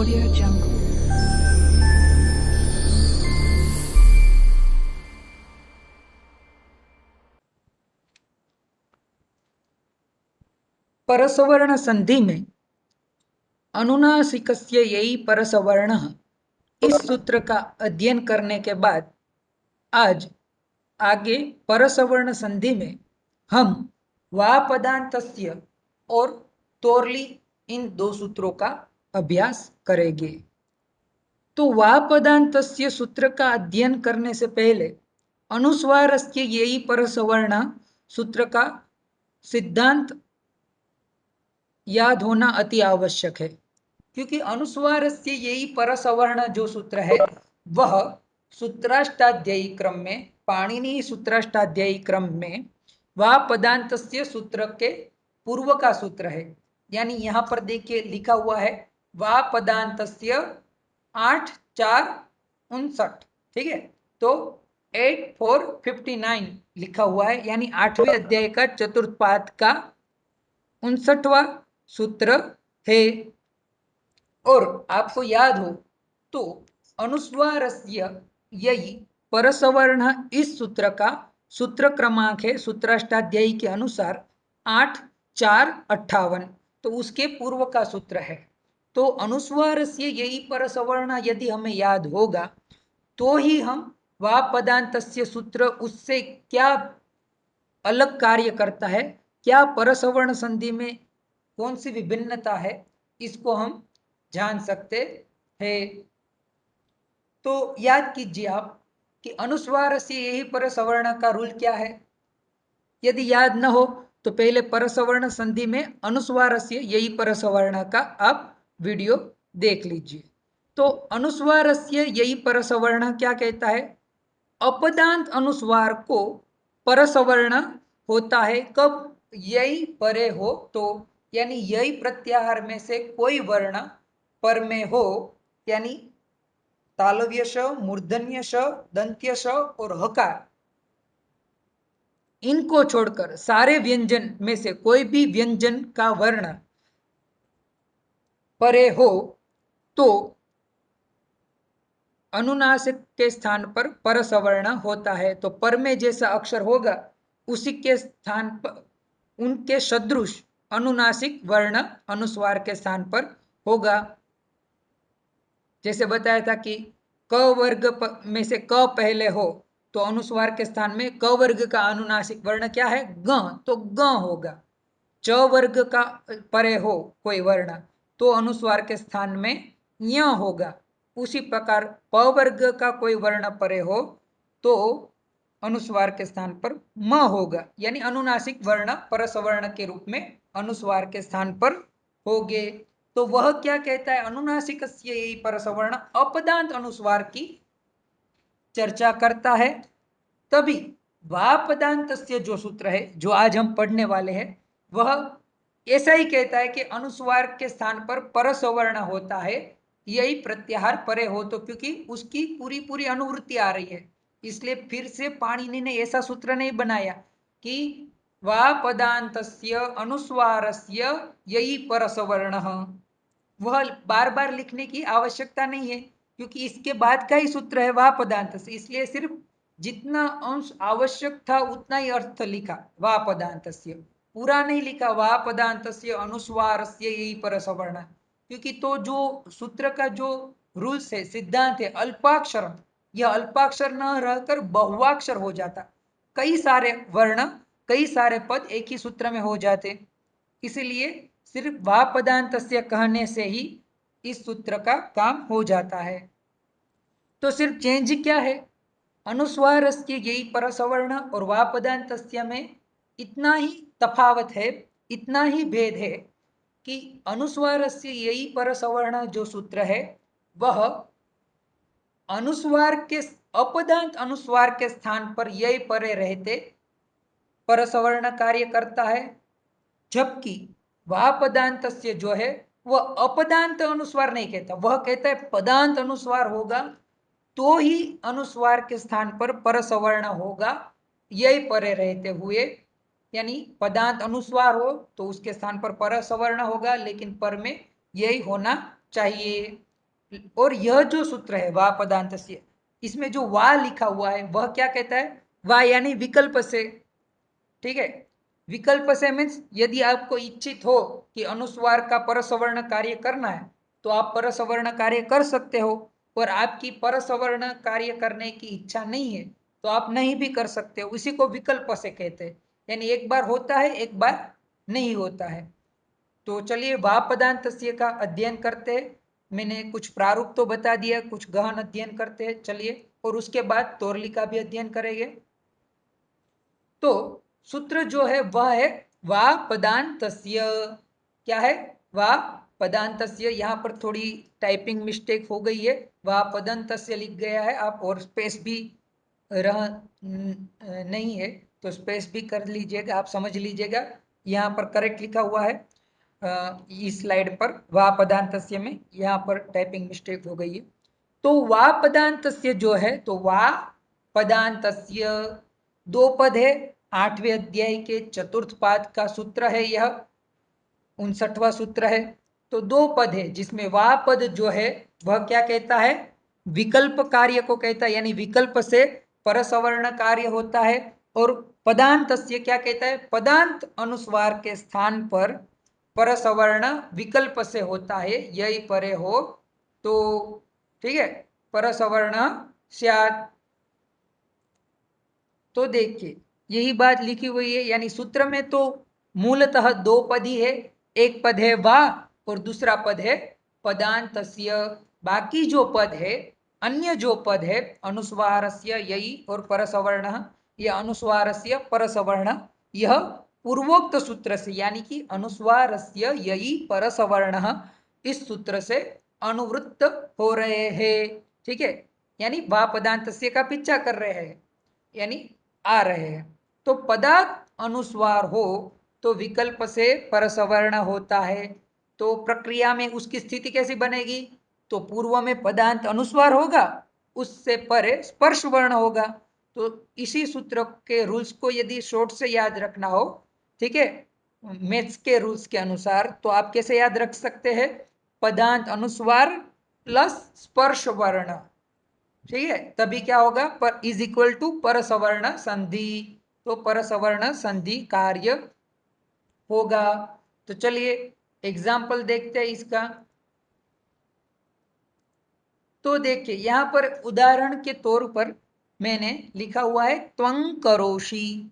Audio Jungle. परसवर्ण संधि में अनुनासिकस्य यही परसवर्णः, इस सूत्र का अध्ययन करने के बाद आज आगे परसवर्ण संधि में हम वा पदांतस्य और तोरली इन दो सूत्रों का अभ्यास करेंगे। तो वा पदांतस्य सूत्र का अध्ययन करने से पहले अनुस्वारस्य यही परसवर्ण सूत्र का सिद्धांत याद होना अति आवश्यक है, क्योंकि अनुस्वारस्य यही परसवर्ण जो सूत्र है वह सूत्राष्टाध्यायी क्रम में, पाणिनि सूत्राष्टाध्यायी क्रम में वा पदांतस्य सूत्र के पूर्व का सूत्र है। यानी यहां पर देखिए लिखा हुआ है वा पदांतस्य 8 4 59, ठीक है। तो 8 4 59 लिखा हुआ है, यानी 8वें अध्याय का चतुर्थ पाद का 59वां सूत्र है। और आपको याद हो तो अनुस्वारस्य यही परसवर्ण इस सूत्र का सूत्र क्रमांक है सूत्राष्टाध्यायी के अनुसार 8 4 58, तो उसके पूर्व का सूत्र है। तो अनुस्वारस्य यही परसवर्ण यदि हमें याद होगा तो ही हम वा पदांतस्य सूत्र उससे क्या अलग कार्य करता है, क्या परसवर्ण संधि में कौन सी विभिन्नता है, इसको हम जान सकते हैं। तो याद कीजिए आप कि अनुस्वार से यही परसवर्ण का रूल क्या है। यदि याद न हो तो पहले परसवर्ण संधि में अनुस्वार से यही परसवर्ण का आप वीडियो देख लीजिए। तो अनुस्वार से यही परसवर्ण क्या कहता है, अपदांत अनुस्वार को परसवर्ण होता है कब, यही परे हो तो, यानी यही प्रत्याहार में से कोई वर्ण पर में हो, यानी तालव्य श, मूर्धन्य श, दंत्य श और हकार, इनको छोड़कर सारे व्यंजन में से कोई भी व्यंजन का वर्ण परे हो तो अनुनासिक के स्थान पर परसवर्ण होता है। तो पर में जैसा अक्षर होगा उसी के स्थान पर उनके सदृश अनुनासिक वर्ण अनुस्वार के स्थान पर होगा। जैसे बताया था कि क वर्ग में से क पहले हो तो अनुस्वार के स्थान में क वर्ग का अनुनासिक वर्ण क्या है, ग, तो ग होगा। च वर्ग का परे हो कोई वर्ण तो अनुस्वार के स्थान में य होगा। उसी प्रकार प वर्ग का कोई वर्ण परे हो तो अनुस्वार के स्थान पर म होगा, यानी अनुनासिक वर्ण परसवर्ण के रूप में अनुस्वार के स्थान पर होगे। तो वह क्या कहता है, अनुनासिकस्य यही परसवर्ण अपदांत अनुस्वार की चर्चा करता है। तभी वा पदांतस्य जो सूत्र है जो आज हम पढ़ने वाले हैं वह ऐसा ही कहता है कि अनुस्वार के स्थान पर परसवर्ण होता है, यही प्रत्याहार परे हो तो, क्योंकि उसकी पूरी पूरी अनुवृत्ति आ रही है। इसलिए फिर से पाणिनि ने ऐसा सूत्र नहीं बनाया कि वा पदांतस्य अनुस्वारस्य यही परसवर्ण, वह बार बार लिखने की आवश्यकता नहीं है, क्योंकि इसके बाद का ही सूत्र है वा पदांत से। इसलिए सिर्फ जितना अंश आवश्यक था उतना ही अर्थ लिखा वा पदांतस्य, पूरा नहीं लिखा वा पदांतस्य अनुस्वारस्य यही परसवर्ण, क्योंकि तो जो सूत्र का जो रूल्स है, सिद्धांत है अल्पाक्षर, यह अल्पाक्षर न रहकर बहुवाक्षर हो जाता, कई सारे वर्ण कई सारे पद एक ही सूत्र में हो जाते। इसलिए सिर्फ वा पदांतस्य कहने से ही इस सूत्र का काम हो जाता है। तो सिर्फ चेंज क्या है, अनुस्वारस्य यही परसवर्ण और वा पदांतस्य में इतना ही तफावत है, इतना ही भेद है कि अनुस्वारस्य यही परसवर्ण जो सूत्र है वह अनुस्वार के अपदांत अनुस्वार के स्थान पर यही परे रहते परसवर्ण कार्य करता है, जबकि वा पदांतस्य जो है वह अपदांत अनुस्वार नहीं कहता, वह कहता है पदांत अनुस्वार होगा तो ही अनुस्वार के स्थान पर परसवर्ण होगा, यही परे रहते हुए, यानी पदांत अनुस्वार हो तो उसके स्थान पर परसवर्ण होगा, लेकिन पर में यही होना चाहिए। और यह जो सूत्र है वा पदांतस्य, इसमें जो वा लिखा हुआ है वह क्या कहता है? वा यानी विकल्प से। ठीक है, विकल्प से मीन्स यदि आपको इच्छित हो कि अनुस्वार का परसवर्ण कार्य करना है तो आप परसवर्ण कार्य कर सकते हो, और आपकी परसवर्ण कार्य करने की इच्छा नहीं है तो आप नहीं भी कर सकते हो। इसी को विकल्प से कहते हैं, यानी एक बार होता है एक बार नहीं होता है। तो चलिए वा पदांतस्य का अध्ययन करते हैं। मैंने कुछ प्रारूप तो बता दिया, कुछ गहन अध्ययन करते हैं चलिए, और उसके बाद तोरली का भी अध्ययन करेंगे। तो सूत्र जो है वह है वा पदांतस्य। क्या है? वा पदांतस्य। यहाँ पर थोड़ी टाइपिंग मिस्टेक हो गई है, वा पदांतस्य लिख गया है आप, और स्पेस भी रह नहीं है तो स्पेस भी कर लीजिएगा, आप समझ लीजिएगा। यहाँ पर करेक्ट लिखा हुआ है इस स्लाइड पर वा पदांतस्य में, यहाँ पर टाइपिंग मिस्टेक हो गई है। तो वा पदांतस्य जो है, तो वा पदांतस्य दो पद है, 8वें अध्याय के चतुर्थ पाद का सूत्र है यह, 59वां सूत्र है। तो दो पद है जिसमें वा पद जो है वह क्या कहता है? विकल्प कार्य को कहता है, यानी विकल्प से परसवर्ण कार्य होता है। और पदांतस्य क्या कहता है? पदांत अनुस्वार के स्थान पर परसवर्ण विकल्प से होता है, यही परे हो तो। ठीक है, परसवर्ण स्यात्। तो देखिए यही बात लिखी हुई है, यानी सूत्र में तो मूलतः दो पद ही है, एक पद है वा और दूसरा पद है पदांतस्य। बाकी जो पद है, अन्य जो पद है अनुस्वारस्य यही और परसवर्ण, यह अनुस्वारस्य परसवर्ण, यह पूर्वोक्त सूत्र से यानी कि अनुस्वारस्य यही परसवर्ण इस सूत्र से अनुवृत्त हो रहे हैं। ठीक है, यानी वा पदांतस्य का पीछा कर रहे हैं, यानी आ रहे हैं। तो पदार्थ अनुस्वार हो तो विकल्प से परसवर्ण होता है। तो प्रक्रिया में उसकी स्थिति कैसी बनेगी? तो पूर्व में पदांत अनुस्वार होगा, उससे परे स्पर्श वर्ण होगा। तो इसी सूत्र के रूल्स को यदि शॉर्ट से याद रखना हो, ठीक है, मैथ्स के रूल्स के अनुसार, तो आप कैसे याद रख सकते हैं? पदांत अनुस्वार प्लस स्पर्श वर्ण। ठीक है, तभी क्या होगा? पर इज इक्वल टू परसवर्ण संधि। तो परसवर्ण संधि कार्य होगा। तो चलिए एग्जाम्पल देखते हैं इसका। तो देखिए यहां पर उदाहरण के तौर पर मैंने लिखा हुआ है त्वं करोषि।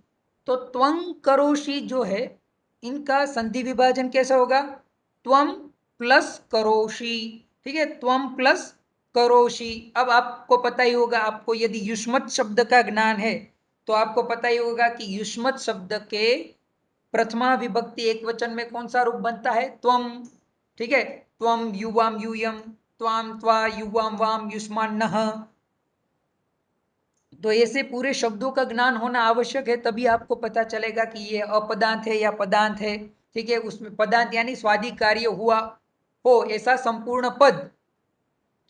तो त्वं करोषि जो है, इनका संधि विभाजन कैसा होगा? त्वं प्लस करोषि। ठीक है, त्वं प्लस करोषि। अब आपको पता ही होगा, आपको यदि युष्मत शब्द का ज्ञान है तो आपको पता ही होगा कि युष्मत शब्द के प्रथमा विभक्ति एक वचन में कौन सा रूप बनता है? त्वम। ठीक है, त्वम युवाम यूयम, त्वाम त्वा युवाम वाम युष्मान्नः। तो ऐसे पूरे शब्दों का ज्ञान होना आवश्यक है, तभी आपको पता चलेगा कि ये अपदांत है या पदांत है। ठीक है, उसमें पदांत यानी स्वादि कार्य हुआ हो ऐसा संपूर्ण पद।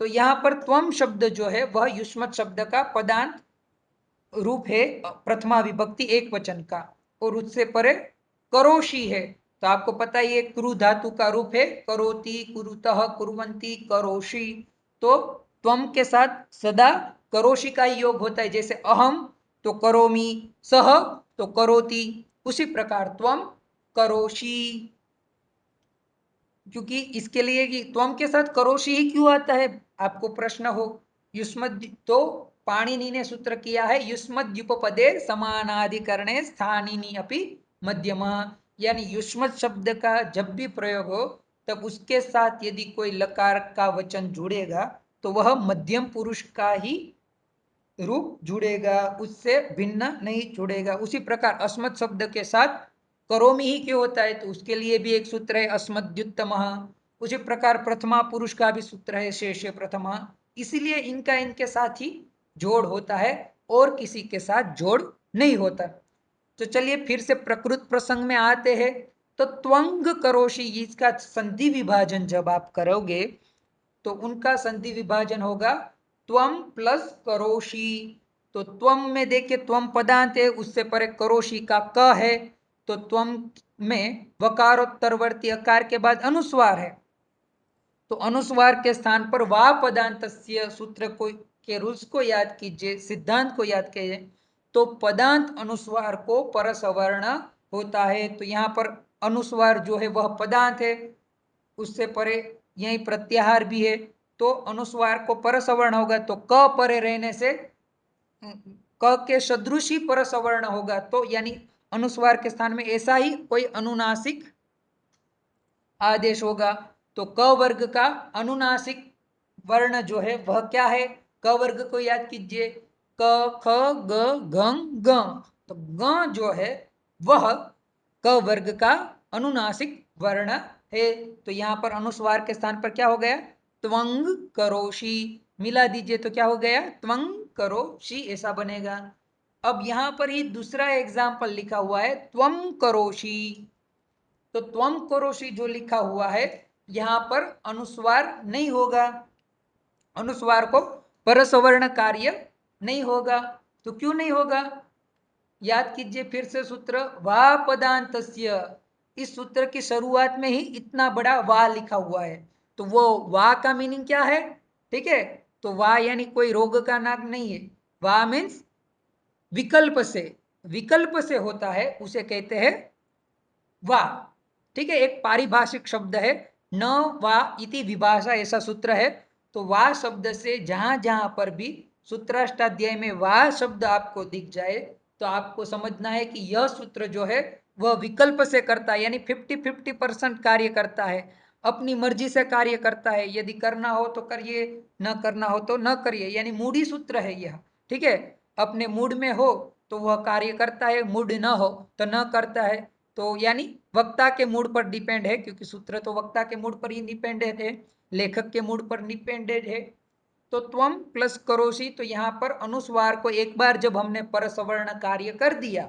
तो यहाँ पर त्वम शब्द जो है वह युष्मत शब्द का पदांत रूप है, प्रथमा विभक्ति एक वचन का, और उससे परे करोषि है। तो आपको पता ही है कुरु धातु का रूप है करोति, कुरुतः, कुर्वन्ति, करोषि। तो त्वम के साथ सदा करोषि का ही योग होता है, जैसे अहम तो करोमि, सह तो करोति, उसी प्रकार त्वम करोषि। क्योंकि इसके लिए कि त्वम के साथ करोषि ही क्यों आता है, आपको प्रश्न हो। युष्मद तो पाणिनि ने सूत्र किया है युष्मद्युपपदे समानाधिकरणे स्थानिनी अपि मध्यमा, यानी युष्मद शब्द का जब भी प्रयोग हो तब उसके साथ यदि कोई लकार का वचन जुड़ेगा तो वह मध्यम पुरुष का ही रूप जुड़ेगा, उससे भिन्न नहीं जुड़ेगा। उसी प्रकार अस्मत् शब्द के साथ करोमि ही क्यों होता है, तो उसके लिए भी एक सूत्र है अस्मद्युत्तमः। उसी प्रकार प्रथमा पुरुष का भी सूत्र है शेषे प्रथमा। इसीलिए इनका इनके साथ ही जोड़ होता है और किसी के साथ जोड़ नहीं होता। तो चलिए फिर से प्रकृत प्रसंग में आते हैं। तो त्वंग करोषि, इसका संधि विभाजन जब आप करोगे तो उनका संधि विभाजन होगा त्वम प्लस करोषि। तो त्वम में देखिए त्वम पदांत है, उससे परे करोषि का क है, तो त्वम में वकारोत्तरवर्ती अकार के बाद अनुस्वार है। तो अनुस्वार के स्थान पर वा पदांतस्य सूत्र को के रूल्स को याद कीजिए, सिद्धांत को याद कीजिए। तो पदांत अनुस्वार को परसवर्ण होता है। तो यहाँ पर अनुस्वार जो है वह पदांत है, उससे परे यही प्रत्याहार भी है, तो अनुस्वार को परसवर्ण होगा। तो क परे रहने से क के सदृश ही परसवर्ण होगा। तो यानी अनुस्वार के स्थान में ऐसा ही कोई अनुनासिक आदेश होगा। तो क वर्ग का अनुनासिक वर्ण जो है वह क्या है? क वर्ग को याद कीजिए, क ख ग घ ग। तो ग जो है वह क वर्ग का अनुनासिक वर्ण है। तो यहां पर अनुस्वार के स्थान पर क्या हो गया? त्वंग करोषि। मिला दीजिए तो क्या हो गया? त्वंग करोषि, ऐसा बनेगा। अब यहां पर ही दूसरा एग्जाम्पल लिखा हुआ है त्वम करोषि। तो त्वम करोषि जो लिखा हुआ है यहां पर अनुस्वार नहीं होगा, अनुस्वार को परसवर्ण कार्य नहीं होगा। तो क्यों नहीं होगा? याद कीजिए फिर से सूत्र, वा पदांतस्य। इस सूत्र की शुरुआत में ही इतना बड़ा वा लिखा हुआ है। तो वो वा का मीनिंग क्या है? ठीक है, तो वा यानी कोई रोग का नाम नहीं है। वा मीन्स विकल्प से, विकल्प से होता है उसे कहते हैं वा। ठीक है, एक पारिभाषिक शब्द है, न वा इति विभाषा, ऐसा सूत्र है। तो वा शब्द से जहां जहां पर भी सूत्राष्टाध्याय में वा शब्द आपको दिख जाए तो आपको समझना है कि यह सूत्र जो है वह विकल्प से करता है, यानी 50-50% कार्य करता है, अपनी मर्जी से कार्य करता है। यदि करना हो तो करिए, न करना हो तो न करिए, यानी मूडी सूत्र है यह। ठीक है, अपने मूड में हो तो वह कार्य करता है, मूड न हो तो न करता है। तो यानी वक्ता के मूड पर डिपेंड है, क्योंकि सूत्र तो वक्ता के मूड पर ही डिपेंडेंट है, लेखक के मूड पर डिपेंडेंट है। तो त्वम प्लस करोषि, तो यहां पर अनुस्वार को एक बार जब हमने परसवर्ण कार्य कर दिया,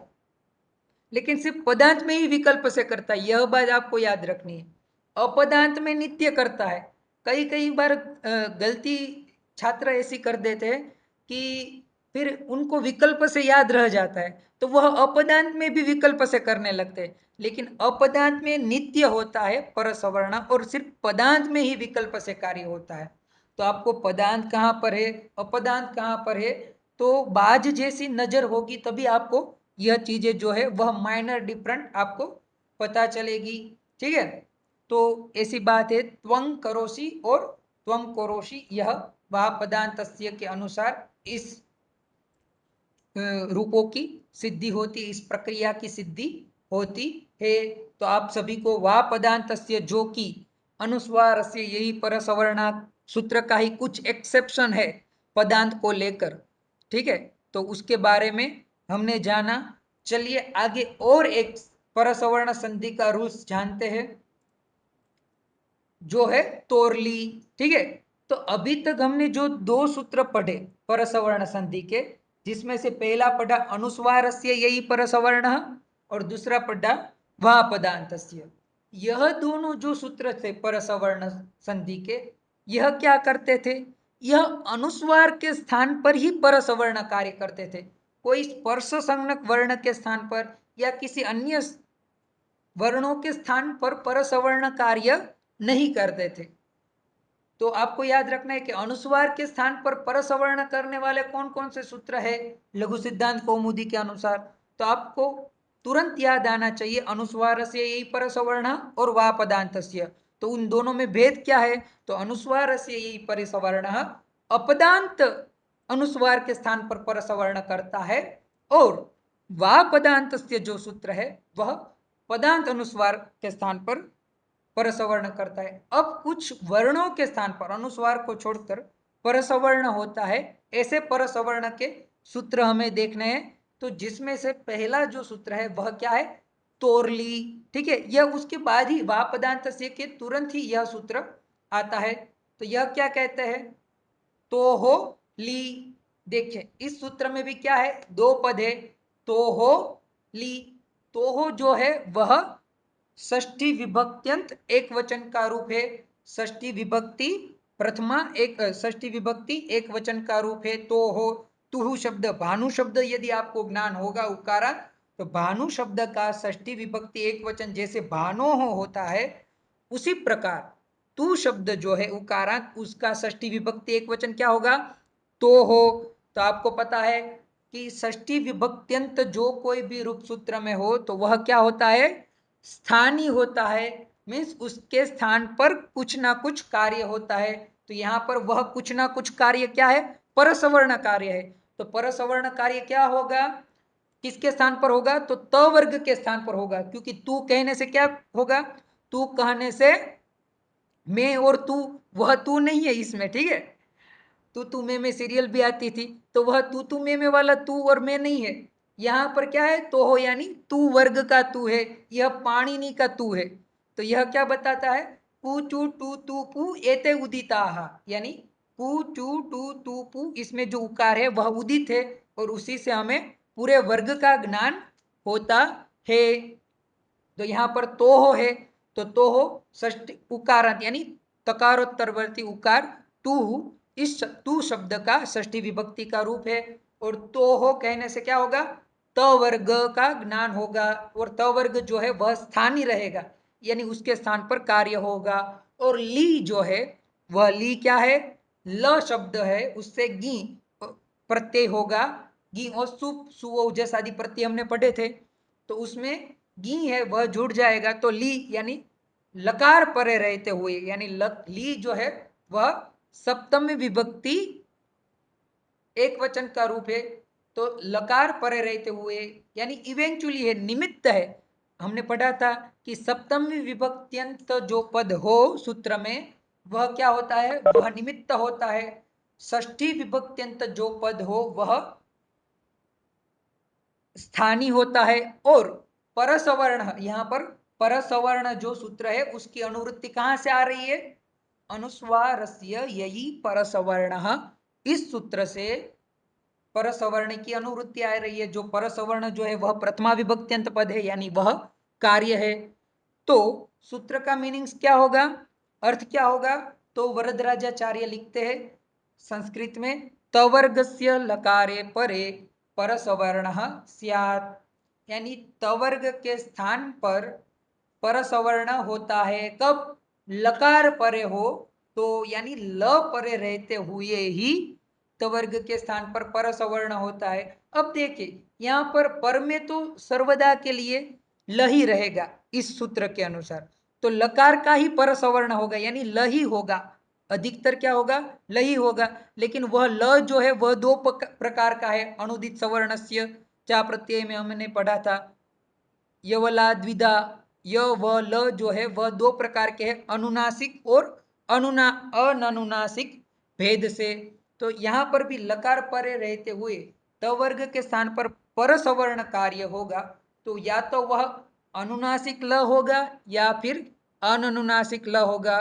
लेकिन सिर्फ पदांत में ही विकल्प से करता है, यह बात आपको याद रखनी है। अपदांत में नित्य करता है। कई कई बार गलती छात्र ऐसी कर देते हैं कि फिर उनको विकल्प से याद रह जाता है, तो वह अपदांत में भी विकल्प से करने लगते हैं। लेकिन अपदांत में नित्य होता है परसवर्ण, और सिर्फ पदांत में ही विकल्प से कार्य होता है। तो आपको पदांत कहाँ पर है, अपदांत कहाँ पर है, तो बाज जैसी नजर होगी तभी आपको यह चीजें जो है वह माइनर डिफरेंट आपको पता चलेगी। ठीक है, तो ऐसी बात है, त्वं करोषि और त्वं करोषि, यह वह पदांतस्य के अनुसार इस रूपों की सिद्धि होती, इस प्रक्रिया की सिद्धि होती है। तो आप सभी को वा पदांतस्य, जो कि अनुस्वार से यही परसवर्णा सूत्र का ही कुछ एक्सेप्शन है पदांत को लेकर, ठीक है, तो उसके बारे में हमने जाना। चलिए आगे और एक परसवर्ण संधि का रूल्स जानते हैं, जो है तोरली। ठीक है, तो अभी तक हमने जो दो सूत्र पढ़े परसवर्ण संधि के, जिसमें से पहला पढ़ा अनुस्वारस्य यही परसवर्ण, और दूसरा पढ़ा वा पदांतस्य। यह दोनों जो सूत्र थे परसवर्ण संधि के, यह क्या करते थे? यह अनुस्वार के स्थान पर ही परसवर्ण कार्य करते थे। कोई स्पर्श संज्ञक वर्ण के स्थान पर या किसी अन्य वर्णों के स्थान पर परसवर्ण कार्य नहीं करते थे। तो आपको याद रखना है कि अनुस्वार के स्थान पर परसवर्ण करने वाले कौन कौन से सूत्र है लघु सिद्धांत कौमुदी के अनुसार। तो आपको तुरंत याद आना चाहिए अनुस्वार से यही परसवर्ण और वा पदांतस्य। तो उन दोनों में भेद क्या है? तो अनुस्वार से यही परसवर्ण अपदांत अनुस्वार के स्थान पर परसवर्ण करता है, और वा पदांतस्य जो सूत्र है वह पदांत अनुस्वार के स्थान पर परसवर्ण करता है। अब कुछ वर्णों के स्थान पर अनुस्वार को छोड़कर परसवर्ण होता है, ऐसे परसवर्ण के सूत्र हमें देखने हैं। तो जिसमें से पहला जो सूत्र है वह क्या है? तोरली। ठीक है, यह उसके बाद ही वा पदांत से के तुरंत ही यह सूत्र आता है। तो यह क्या कहते हैं? तो हो ली। देखिए इस सूत्र में भी क्या है? दो पद है, तो हो ली। तो हो जो है वह षष्ठी विभक्त्यंत एक वचन का रूप है। षष्ठी विभक्ति प्रथमा एक, षष्ठी विभक्ति एक वचन का रूप है। तो हो, तुहु शब्द, भानु शब्द यदि आपको ज्ञान होगा उकारा, तो भानु शब्द का षष्ठी विभक्ति एक वचन जैसे भानो हो होता है, उसी प्रकार तू शब्द जो है उकारांत, उसका षष्ठी विभक्ति एक वचन क्या होगा? तो हो। तो आपको पता है कि षष्ठी विभक्त्यंत जो कोई भी रूप सूत्र में हो तो वह क्या होता है? स्थानीय होता है। मीन्स उसके स्थान पर कुछ ना कुछ कार्य होता है। तो यहाँ पर वह कुछ ना कुछ कार्य क्या है? परसवर्ण कार्य है। तो परसवर्ण कार्य क्या होगा? किसके स्थान पर होगा? तो त वर्ग के स्थान पर होगा, क्योंकि तू कहने से क्या होगा? तू कहने से मैं और तू, वह तू नहीं है इसमें, ठीक है। तू मैं में सीरियल भी आती थी, तो वह तू मैं में वाला तू और मैं नहीं है। यहाँ पर क्या है? तो हो, यानी तू वर्ग का तू है, यह पाणिनि का तू है। तो यह क्या बताता है? कु चू टू तू पू एते उदिताः, यानी कु चू टू तू पू, इसमें जो उकार है वह उदित है, और उसी से हमें पूरे वर्ग का ज्ञान होता है। तो यहाँ पर तोहो है, तो तोहो षष्ठी उकारांत यानी तकारोत्तरवर्ती उकार तू, इस तू शब्द का षष्ठी विभक्ति का रूप है। और तोहो कहने से क्या होगा? त वर्ग का ज्ञान होगा, और त वर्ग जो है वह स्थानीय रहेगा, यानी उसके स्थान पर कार्य होगा। और ली जो है वह ली क्या है? ल शब्द है, उससे गी प्रत्यय होगा। गी और सुप सुओ जैसे आदि प्रत्यय हमने पढ़े थे, तो उसमें गी है वह जुड़ जाएगा। तो ली यानी लकार परे रहते हुए, यानी ली जो है वह सप्तमी विभक्ति एक वचन का रूप है। तो लकार परे रहते हुए यानी इवेंचुअली है, निमित्त है। हमने पढ़ा था कि सप्तमी विभक्त्यंत जो पद हो सूत्र में वह क्या होता है? वह निमित्त होता है। षष्ठी विभक्त्यंत जो पद हो वह स्थानीय होता है। और परसवर्ण, यहाँ पर परसवर्ण जो सूत्र है उसकी अनुवृत्ति कहां से आ रही है? अनुस्वारस्य यही परसवर्ण, इस सूत्र से परसवर्ण की अनुवृत्ति आ रही है। जो परसवर्ण जो है वह प्रथमा विभक्त्यंत पद है, यानी वह कार्य है। तो सूत्र का मीनिंग्स क्या होगा? अर्थ क्या होगा? तो वरदराजाचार्य लिखते हैं संस्कृत में, तवर्गस्य लकारे परे परसवर्णः स्यात्, यानी तवर्ग के स्थान पर परसवर्ण होता है। कब? लकार परे हो, तो यानी ल परे रहते हुए ही तवर्ग के स्थान पर परसवर्ण होता है। अब देखिए यहाँ पर में तो सर्वदा के लिए ल ही रहेगा इस सूत्र के अनुसार, तो लकार का ही परसवर्ण होगा, यानी ल ही होगा। अधिकतर क्या होगा? ल ही होगा। लेकिन वह ल जो है वह दो प्रकार का है। अनुदित सवर्णस्य चा प्रत्यय में हमने पढ़ा था, यवला द्विधा, य व ल जो है वह दो प्रकार के हैं, अनुनासिक और अननुनासिक भेद से। तो यहाँ पर भी लकार परे रहते हुए तवर्ग के स्थान पर परसवर्ण कार्य होगा। तो या तो वह अनुनासिक ल होगा या फिर अननुनासिक ल होगा।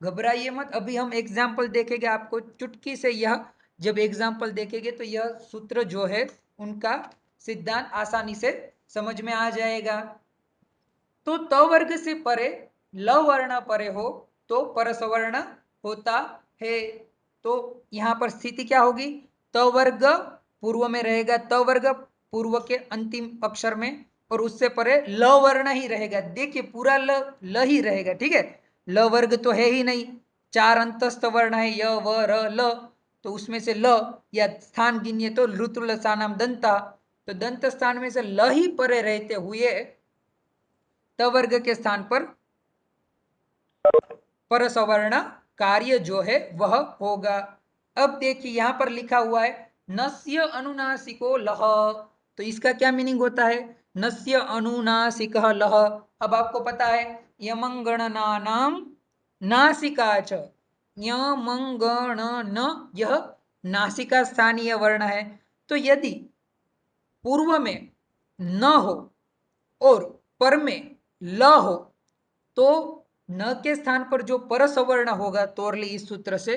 घबराइए मत, अभी हम एग्जाम्पल देखेंगे आपको चुटकी से। यह जब एग्जाम्पल देखेंगे तो यह सूत्र जो है उनका सिद्धांत आसानी से समझ में आ जाएगा। तो त वर्ग से परे ल वर्ण परे हो तो परसवर्ण होता है। तो यहाँ पर स्थिति क्या होगी? त वर्ग पूर्व में रहेगा, त वर्ग पूर्व के अंतिम अक्षर में, और उससे परे ल वर्ण ही रहेगा। देखिए पूरा ल ही रहेगा, ठीक है। ल वर्ग तो है ही नहीं, चार अंतस्थ वर्ण है, य व र ल, तो उसमें से ल या स्थान गिनिए तो लृतुलसानाम दंता, तो दंत स्थान में से ल ही परे रहते हुए त वर्ग के स्थान पर परसवर्ण कार्य जो है वह होगा। अब देखिए यहां पर लिखा हुआ है नस्य अनुनासिको लह, तो इसका क्या मीनिंग होता है? नस्य अनुनासिक लह। अब आपको पता है यमंगणनानाम नासिका च, यमंगणन, यह नासिका स्थानीय वर्ण है। तो यदि पूर्व में न हो और पर में ल हो, तो न के स्थान पर जो परसवर्ण होगा तोरली इस सूत्र से,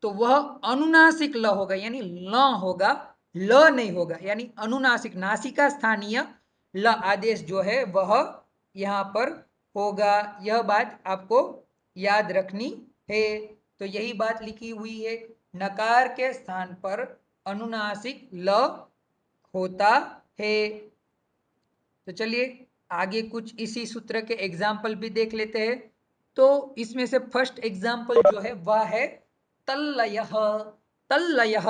तो वह अनुनासिक ल होगा, यानी ल होगा, ल नहीं होगा, यानी अनुनासिक नासिका स्थानीय ल आदेश जो है वह यहाँ पर होगा। यह बात आपको याद रखनी है। तो यही बात लिखी हुई है, नकार के स्थान पर अनुनासिक ल होता है। तो चलिए आगे कुछ इसी सूत्र के एग्जाम्पल भी देख लेते हैं। तो इसमें से फर्स्ट एग्जाम्पल जो है वह है तल्लयः। तल्लयः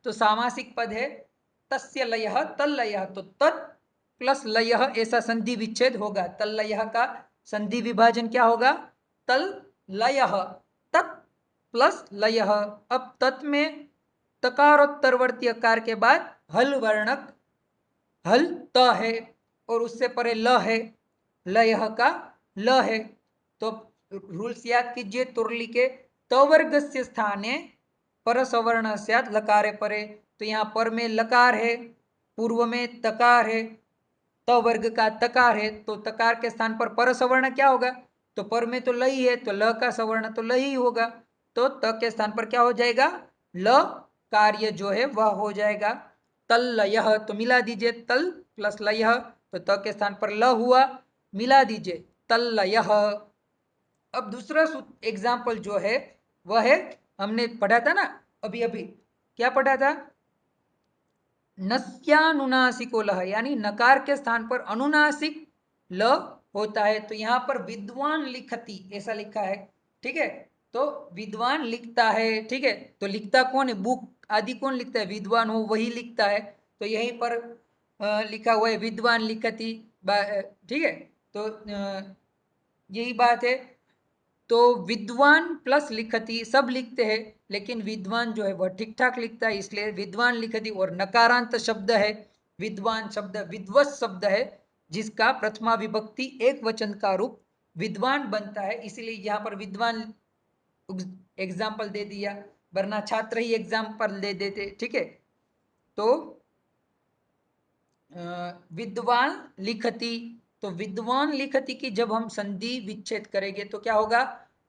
तो सामासिक पद है, तस्य लयः तल्लयः, तो तत् प्लस लयः ऐसा संधि विच्छेद होगा। तल्लयः का संधि विभाजन क्या होगा? तल लयः, तत् प्लस लयः। अब तत् में तकारोत्तरवर्ती अकार के बाद हल वर्णक हल त है और उससे परे ल है, लयः का ल है। तो रूल्स याद कीजिए, तुरली के तवर्गस्य स्थाने परसवर्ण स्यात् लकारे परे। तो यहाँ पर में लकार है, पूर्व में तकार है, तवर्ग का तकार है, तो तकार के स्थान पर परसवर्ण क्या होगा? तो पर में तो लई है, तो ल का सवर्ण तो लई होगा, तो त के स्थान पर क्या हो जाएगा? ल कार्य जो है वह हो जाएगा। तल लयः तो मिला दीजिए, तल प्लस लयः, तो त के स्थान पर ल हुआ, मिला दीजिए तल लयः। अब दूसरा एग्जाम्पल जो है वह है, हमने पढ़ा था ना अभी अभी, क्या पढ़ा था? नस्यानुनासिको लह, यानी नकार के स्थान पर अनुनासिक ल होता है। तो यहाँ पर विद्वान लिखती ऐसा लिखा है, ठीक है, तो विद्वान लिखता है, ठीक है, तो लिखता कौन है? बुक आदि कौन लिखता है? विद्वान हो वही लिखता है। तो यहीं पर लिखा हुआ है विद्वान लिखती, ठीक है, तो यही बात है। तो विद्वान प्लस लिखती सब लिखते हैं, लेकिन विद्वान जो है वह ठीक ठाक लिखता है, इसलिए विद्वान लिखती। और नकारांत शब्द है विद्वान शब्द, विद्वत शब्द है जिसका प्रथमा विभक्ति एक वचन का रूप विद्वान बनता है, इसलिए यहाँ पर विद्वान एग्जाम्पल दे दिया, वरना छात्र ही एग्जाम्पल दे देते, ठीक है। तो विद्वान लिखती, तो विद्वान लिखती की जब हम संधि विच्छेद करेंगे तो क्या होगा?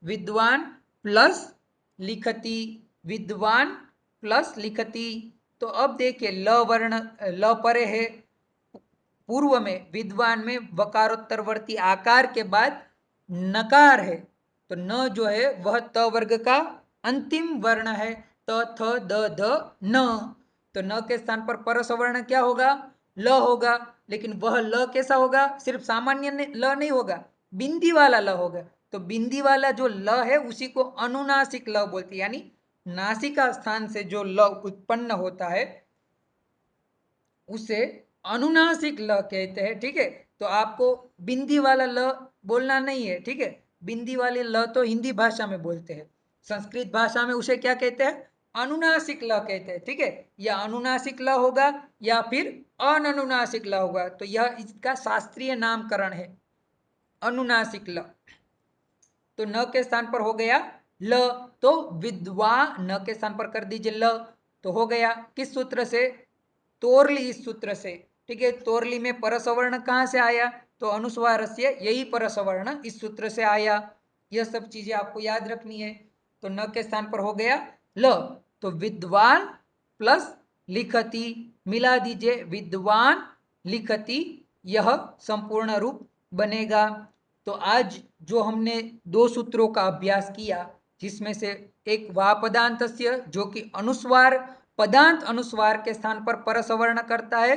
विद्वान प्लस लिखती, विद्वान प्लस लिखती। तो अब देखिए ल वर्ण, ल परे है, पूर्व में विद्वान में वकारोत्तरवर्ती आकार के बाद नकार है, तो न जो है वह त वर्ग का अंतिम वर्ण है, त थ द ध न। तो न के स्थान पर परसवर्ण क्या होगा? ल होगा, लेकिन वह ल कैसा होगा? सिर्फ सामान्य ल नहीं होगा, बिंदी वाला ल होगा। तो बिंदी वाला जो ल है उसी को अनुनासिक ल बोलते हैं, यानी नासिका स्थान से जो ल उत्पन्न होता है उसे अनुनासिक ल कहते हैं, ठीक है। तो आपको बिंदी वाला ल बोलना नहीं है, ठीक है। बिंदी वाले ल तो हिंदी भाषा में बोलते हैं, संस्कृत भाषा में उसे क्या कहते हैं? अनुनासिक ल कहते हैं, ठीक है। या अनुनासिक ल होगा या फिर अननुनासिक ल होगा, तो यह इसका शास्त्रीय नामकरण है, अनुनासिक ल। तो न के स्थान पर हो गया ल, तो विद्वा न के स्थान पर कर दीजिए ल, तो हो गया किस सूत्र से? तोरली इस सूत्र से, ठीक है। तोरली में परसवर्ण कहाँ से आया? तो अनुस्वार से यही परसवर्ण इस सूत्र से आया। यह सब चीजें आपको याद रखनी है। तो न के स्थान पर हो गया ल, तो विद्वान प्लस लिखती, मिला दीजिए विद्वान लिखती, यह संपूर्ण रूप बनेगा। तो आज जो हमने दो सूत्रों का अभ्यास किया, जिसमें से एक वा पदांतस्य जो कि अनुस्वार पदांत अनुस्वार के स्थान पर परसवर्ण करता है,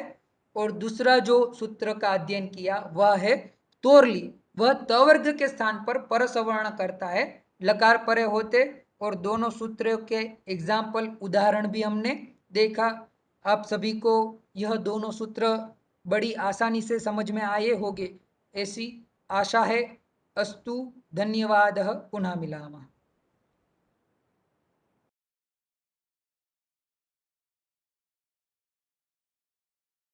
और दूसरा जो सूत्र का अध्ययन किया वह है तोरली, वह तवर्ग के स्थान पर परसवर्ण करता है, लकार परे होते। और दोनों सूत्रों के एग्जाम्पल उदाहरण भी हमने देखा। आप सभी को यह दोनों सूत्र बड़ी आसानी से समझ में आए होंगे, ऐसी आशा है। अस्तु, धन्यवादः, पुनः मिलामः।